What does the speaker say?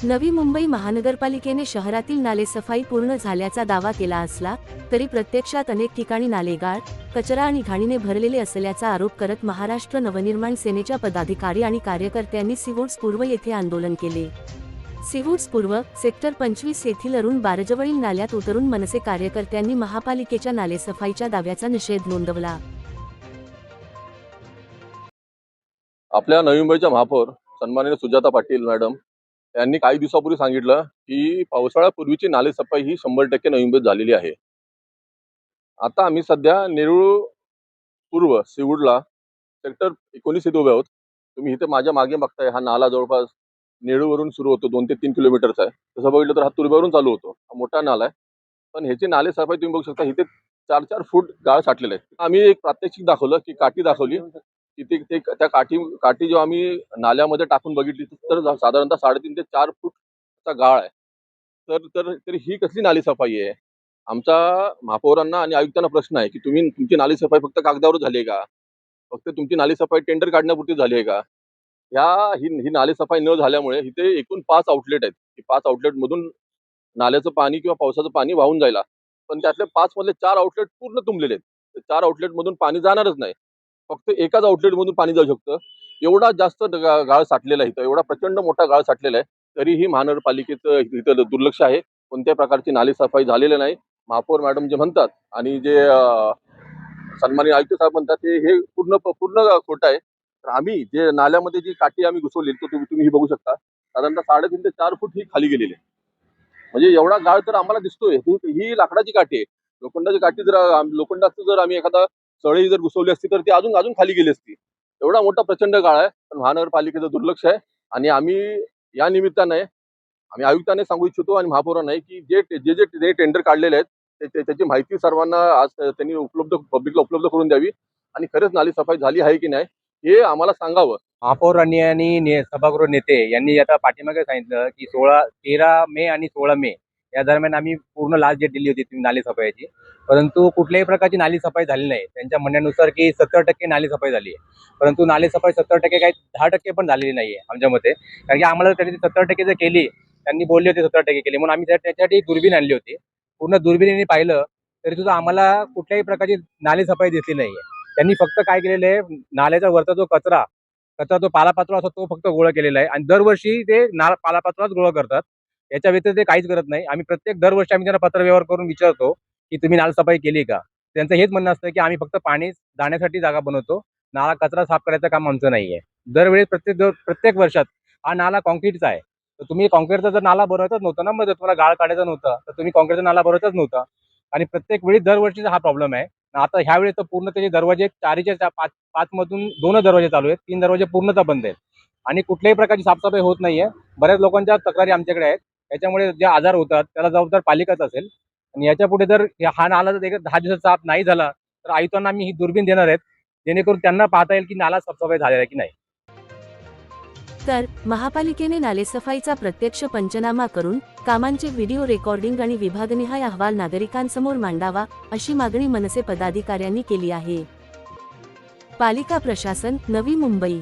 नवी मुंबई महानगरपालिकेने शहरातील नालेसफाई पूर्ण झाल्याचा दावा केला असला तरी प्रत्यक्षात अनेक ठिकाणी नालेगाळ, कचरा आणि घाणीने भरलेले असल्याचा आरोप करत महाराष्ट्र नवनिर्माण सेनेच्या पदाधिकारी आणि कार्यकर्त्यांनी सीवूड्स पूर्व येथे आंदोलन केले। सीवूड्स पूर्व सेक्टर 25 येथील अरुण बारजवळील नाल्यात उतरून मनसे कार्यकर्त्यांनी महापालिकेच्या नालेसफाईच्या दाव्याचा निषेध नोंदवला। आपल्या नवी मुंबईच्या महापौर सन्माननीय सुजाता पाटील मॅडम यांनी काही दिवसापूर्वी सांगितलं की पावसाळ्यापूर्वीची नालेसफाई ही 100% नवी मुंबईत झालेली आहे। आता आम्ही सध्या नेरूळ पूर्व सीवूडला सेक्टर 19 इथे उभे आहोत। तुम्ही इथे माझ्या मागे बघताय, हा नाला जवळपास नेरूळवरून सुरू होतो, 2 ते 3 किलोमीटरचा आहे। तसं बघितलं तर हा तुर्ब्यावरून चालू होतो, हा मोठा नाला आहे। पण ह्याची नालेसफाई तुम्ही बघू शकता, इथे 4-4 फूट गाळ साठलेला आहे। आम्ही एक प्रात्यक्षिक दाखवलं की काठी दाखवली की त्या काठी जेव्हा आम्ही नाल्यामध्ये टाकून बघितली तर साधारणतः 3.5 ते 4 फूटचा गाळ आहे। तर ही कसली नालेसफाई आहे? आमचा महापौरांना आणि आयुक्तांना प्रश्न आहे की तुमची नालेसफाई फक्त कागदावर झाली आहे का? फक्त तुमची नालेसफाई टेंडर काढण्यापुरती झाली आहे का? ही नालेसफाई न झाल्यामुळे इथे एकूण 5 आउटलेट आहेत। ही 5 आउटलेट मधून नाल्याचं पाणी किंवा पावसाचं पाणी वाहून जायला, पण त्यातले 5 मधले 4 आउटलेट पूर्ण तुंबलेले आहेत। 4 आउटलेट मधून पाणी जाणारच नाही, फक्त एकाच आउटलेट मधून पाणी जाऊ शकतं। एवढा जास्त गाळ साठलेला आहे, एवढा प्रचंड मोठा गाळ साठलेला आहे, तरीही महानगरपालिकेचं इथं दुर्लक्ष आहे। कोणत्या प्रकारची नालेसफाई झालेली नाही। महापौर मॅडम जे म्हणतात आणि जे सन्माननीय आयुक्त साहेब म्हणतात हे पूर्ण खोटं आहे। तर आम्ही जे नाल्यामध्ये जी काठी आम्ही घुसवली तुम्ही ही बघू शकता, साधारणतः 3.5 ते 4 फूट ही खाली गेलेली आहे। म्हणजे एवढा गाळ तर आम्हाला दिसतोय। ही लाकडाची काठी आहे, लोखंडाची काठी लोखंडाचं जर आम्ही एखादा सळई जर घुसवली असती तर ती अजून खाली गेली असती। एवढा मोठा प्रचंड गाळ आहे, पण महानगरपालिकेचं दुर्लक्ष आहे। आणि आम्ही या निमित्ताने आयुक्तांना सांगू इच्छितो आणि महापौरांना की जे टेंडर काढलेले आहेत त्याची माहिती सर्वांना आज त्यांनी पब्लिकला उपलब्ध करून द्यावी आणि खरंच नालेसफाई झाली आहे की नाही हे आम्हाला सांगावं। महापौरांनी आणि सभागृह नेते यांनी आता पाठीमागे सांगितलं की 13 मे आणि 16 मे या दरम्यान आम्ही पूर्ण लास्ट डेट दिली होती नालेसफाईची, परंतु कुठल्याही प्रकारची नालेसफाई झाली नाही। त्यांच्या म्हणण्यानुसार की 70% नालेसफाई झाली आहे, परंतु नालेसफाई 70% काही 10% पण झालेली नाहीये आमच्या मते। कारण की आम्हाला त्यांनी 70% जर केली, त्यांनी बोलले होते 70% केली म्हणून आम्ही त्याच्यासाठी दुर्बीण आणली होती। पूर्ण दुर्बिणीने पाहिलं तरी सुद्धा आम्हाला कुठल्याही प्रकारची नालेसफाई दिसली नाहीये। त्यांनी फक्त काय केलेलं आहे, नाल्याचा वरचा जो कचरा जो पालापाचोळा असतो तो फक्त गोळा केलेला आहे आणि दरवर्षी ते पालापाचोळाच गोळा करतात। याच्या व्यतिरिक्त ते काहीच करत नाही। आम्ही दरवर्षी त्यांना पत्रव्यवहार करून विचारतो की तुम्ही नालेसफाई केली का? त्यांचं हेच म्हणणं असतं की आम्ही फक्त पाणी जाण्यासाठी जागा बनवतो, नाला कचरा साफ करायचं काम आमचं नाहीये। दरवेळी प्रत्येक वर्षात हा नाला कॉन्क्रीटचा आहे, तर तुम्ही कॉन्क्रीटचा जर नाला बनवायचाच नव्हता ना, मग तुम्हाला गाळ काढायचा नव्हता तर तुम्ही कॉन्क्रीटचा नाला बनवायचाच नव्हता। आणि प्रत्येक वेळी दरवर्षीचा हा प्रॉब्लेम आहे। आता ह्यावेळी तर पूर्ण त्याचे दरवाजे 5 मधून 2 दरवाजे चालू आहेत, 3 दरवाजे पूर्णतः बंद आहेत आणि कुठल्याही प्रकारची साफसफाई होत नाहीये। बऱ्याच लोकांच्या तक्रारी आमच्याकडे आहेत, त्याच्यामुळे जे आजार होतात त्याला जबाबदार पालिकाच असेल। आणि याच्या पुढे जर हा नाला जर 10 दिवसात साफ नाही झाला तर आयुक्तांना आम्ही ही दुर्बीण देणार आहेत, जेणेकरून त्यांना पाहता येईल की नाला साफसफाई झालेला आहे की नाही। तर महापालिकेने नालेसफाईचा प्रत्यक्ष पंचनामा करून कामांचे व्हिडिओ रेकॉर्डिंग आणि विभागनिहाय अहवाल नागरिकांसमोर मांडावा, अशी मागणी मनसे पदाधिकाऱ्यांनी केली आहे। पालिका प्रशासन, नवी मुंबई।